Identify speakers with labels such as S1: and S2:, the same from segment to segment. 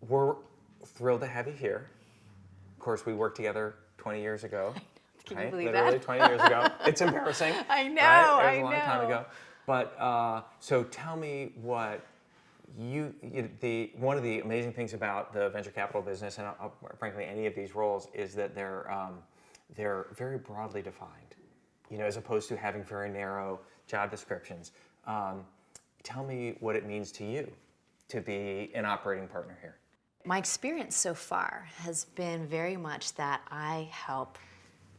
S1: we're thrilled to have you here. Of course, we worked together 20 years ago.
S2: Can
S1: right?
S2: you believe
S1: Literally
S2: that?
S1: 20 years ago. It's embarrassing.
S2: I know,
S1: right? It was
S2: I
S1: a long time
S2: know.
S1: ago. But so tell me what one of the amazing things about the venture capital business, and frankly any of these roles, is that they're very broadly defined, as opposed to having very narrow job descriptions. Tell me what it means to you to be an operating partner here.
S2: My experience so far has been very much that I help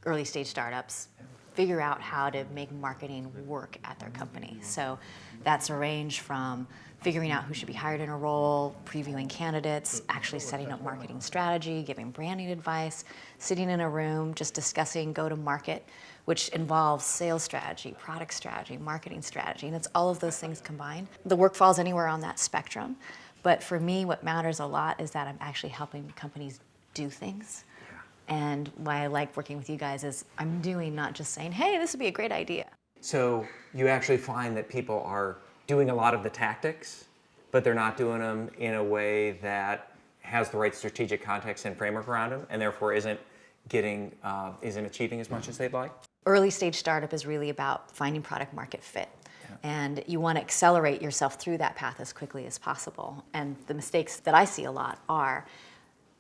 S2: early stage startups figure out how to make marketing work at their company. So that's a range from figuring out who should be hired in a role, previewing candidates, actually setting up marketing strategy, giving branding advice, sitting in a room just discussing go-to-market, which involves sales strategy, product strategy, marketing strategy, and it's all of those things combined. The work falls anywhere on that spectrum, but for me, what matters a lot is that I'm actually helping companies do things. And why I like working with you guys is I'm doing, not just saying, hey, this would be a great idea.
S1: So you actually find that people are doing a lot of the tactics, but they're not doing them in a way that has the right strategic context and framework around them, and therefore isn't achieving as much as they'd like?
S2: Early stage startup is really about finding product market fit. And you want to accelerate yourself through that path as quickly as possible. And the mistakes that I see a lot are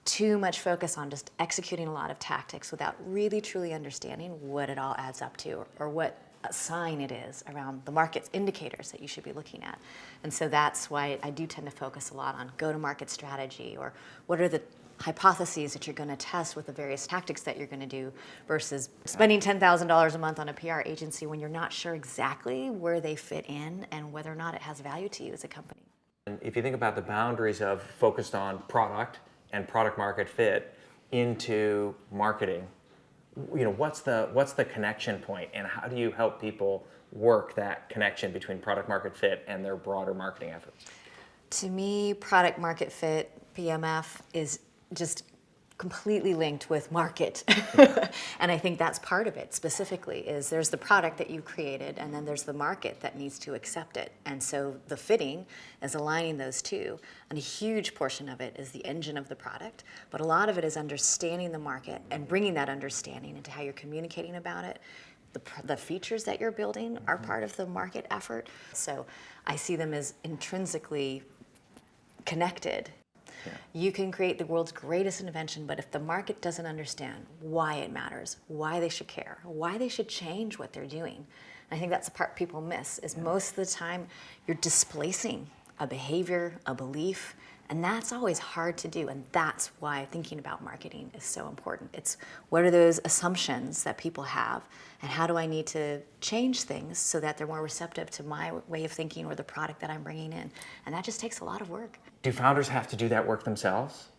S2: too much focus on just executing a lot of tactics without really truly understanding what it all adds up to, or what a sign it is around the market's indicators that you should be looking at. And so that's why I do tend to focus a lot on go-to-market strategy, or what are the hypotheses that you're going to test with the various tactics that you're going to do, versus spending $10,000 a month on a PR agency when you're not sure exactly where they fit in and whether or not it has value to you as a company.
S1: And if you think about the boundaries of focused on product and product market fit into marketing, what's the connection point, and how do you help people work that connection between product market fit and their broader marketing efforts?
S2: To me, product market fit, PMF, is just completely linked with market. And I think that's part of it specifically, is there's the product that you've created, and then there's the market that needs to accept it. And so the fitting is aligning those two. And a huge portion of it is the engine of the product, but a lot of it is understanding the market and bringing that understanding into how you're communicating about it. The features that you're building are part of the market effort. So I see them as intrinsically connected. You can create the world's greatest invention, but if the market doesn't understand why it matters, why they should care, why they should change what they're doing, I think that's the part people miss, is most of the time you're displacing a behavior, a belief, and that's always hard to do, and that's why thinking about marketing is so important. It's what are those assumptions that people have, and how do I need to change things so that they're more receptive to my way of thinking or the product that I'm bringing in, and that just takes a lot of work.
S1: Do founders have to do that work themselves?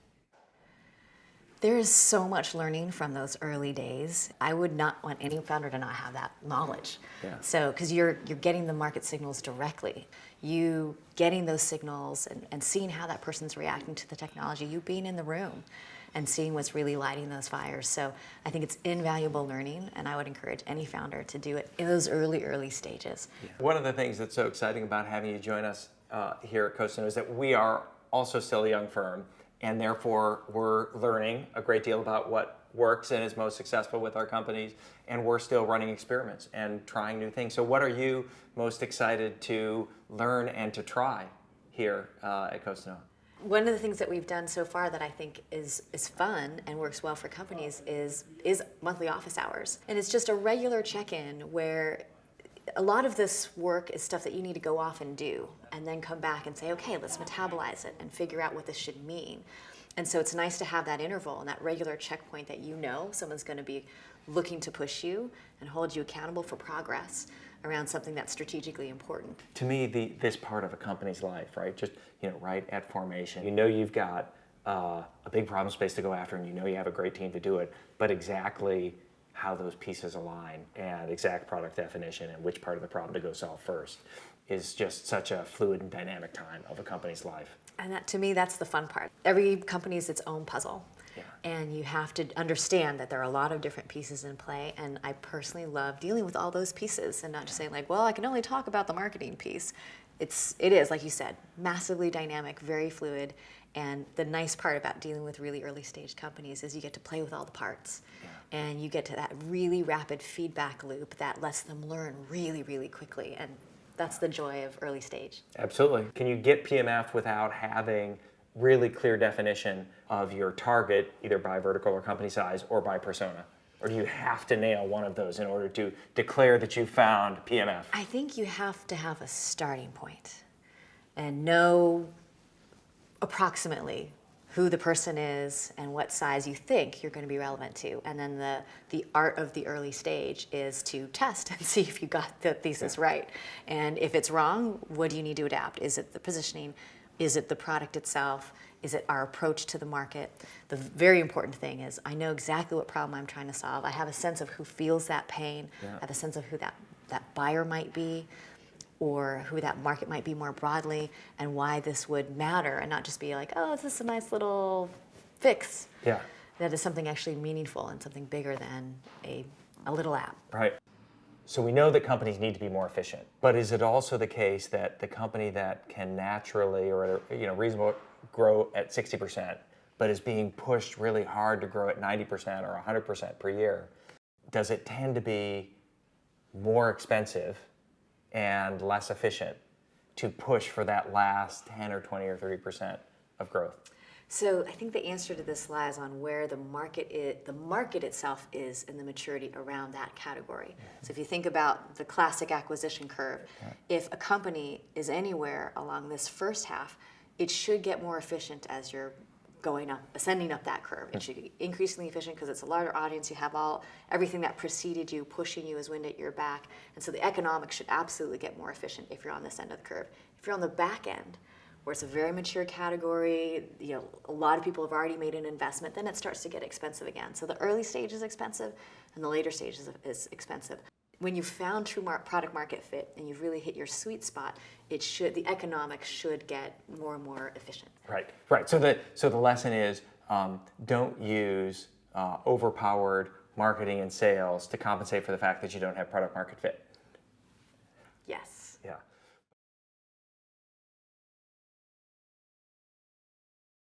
S2: There is so much learning from those early days. I would not want any founder to not have that knowledge. So, because you're getting the market signals directly. You getting those signals and seeing how that person's reacting to the technology, you being in the room and seeing what's really lighting those fires. So I think it's invaluable learning, and I would encourage any founder to do it in those early stages.
S1: One of the things that's so exciting about having you join us here at Costanoa is that we are also still a young firm, and therefore we're learning a great deal about what works and is most successful with our companies, and we're still running experiments and trying new things. So what are you most excited to learn and to try here at Costanoa?
S2: One of the things that we've done so far that I think is fun and works well for companies is monthly office hours. And it's just a regular check-in where a lot of this work is stuff that you need to go off and do and then come back and say, okay, let's metabolize it and figure out what this should mean. And so it's nice to have that interval and that regular checkpoint that someone's going to be looking to push you and hold you accountable for progress around something that's strategically important.
S1: To me, this part of a company's life, right? Just, right at formation, you've got a big problem space to go after, and you have a great team to do it, but exactly how those pieces align and exact product definition and which part of the problem to go solve first is just such a fluid and dynamic time of a company's life.
S2: And that, to me, that's the fun part. Every company is its own puzzle. And you have to understand that there are a lot of different pieces in play. And I personally love dealing with all those pieces and not just saying like, well, I can only talk about the marketing piece. It is, like you said, massively dynamic, very fluid. And the nice part about dealing with really early stage companies is you get to play with all the parts. Yeah. And you get to that really rapid feedback loop that lets them learn really, really quickly. And that's the joy of early stage.
S1: Absolutely. Can you get PMF without having really clear definition of your target, either by vertical or company size or by persona? Or do you have to nail one of those in order to declare that you found PMF?
S2: I think you have to have a starting point and know approximately who the person is and what size you think you're going to be relevant to. And then the art of the early stage is to test and see if you got the thesis right. And if it's wrong, what do you need to adapt? Is it the positioning? Is it the product itself? Is it our approach to the market? The very important thing is I know exactly what problem I'm trying to solve. I have a sense of who feels that pain. Yeah. I have a sense of who that buyer might be, or who that market might be more broadly, and why this would matter, and not just be like, oh, is this a nice little fix?
S1: Yeah.
S2: That is something actually meaningful and something bigger than a little app.
S1: Right. So we know that companies need to be more efficient, but is it also the case that the company that can naturally or reasonable grow at 60%, but is being pushed really hard to grow at 90% or 100% per year, does it tend to be more expensive and less efficient to push for that last 10 or 20 or 30% of growth?
S2: So I think the answer to this lies on where the market itself is in the maturity around that category. Mm-hmm. So if you think about the classic acquisition curve, if a company is anywhere along this first half, it should get more efficient as you're going up, ascending up that curve. It should be increasingly efficient because it's a larger audience. You have everything that preceded you, pushing you as wind at your back. And so the economics should absolutely get more efficient if you're on this end of the curve. If you're on the back end, where it's a very mature category, a lot of people have already made an investment, then it starts to get expensive again. So the early stage is expensive, and the later stage is expensive. When you've found true product market fit and you've really hit your sweet spot, the economics should get more and more efficient.
S1: Right. So the lesson is don't use overpowered marketing and sales to compensate for the fact that you don't have product market fit.
S2: Yes.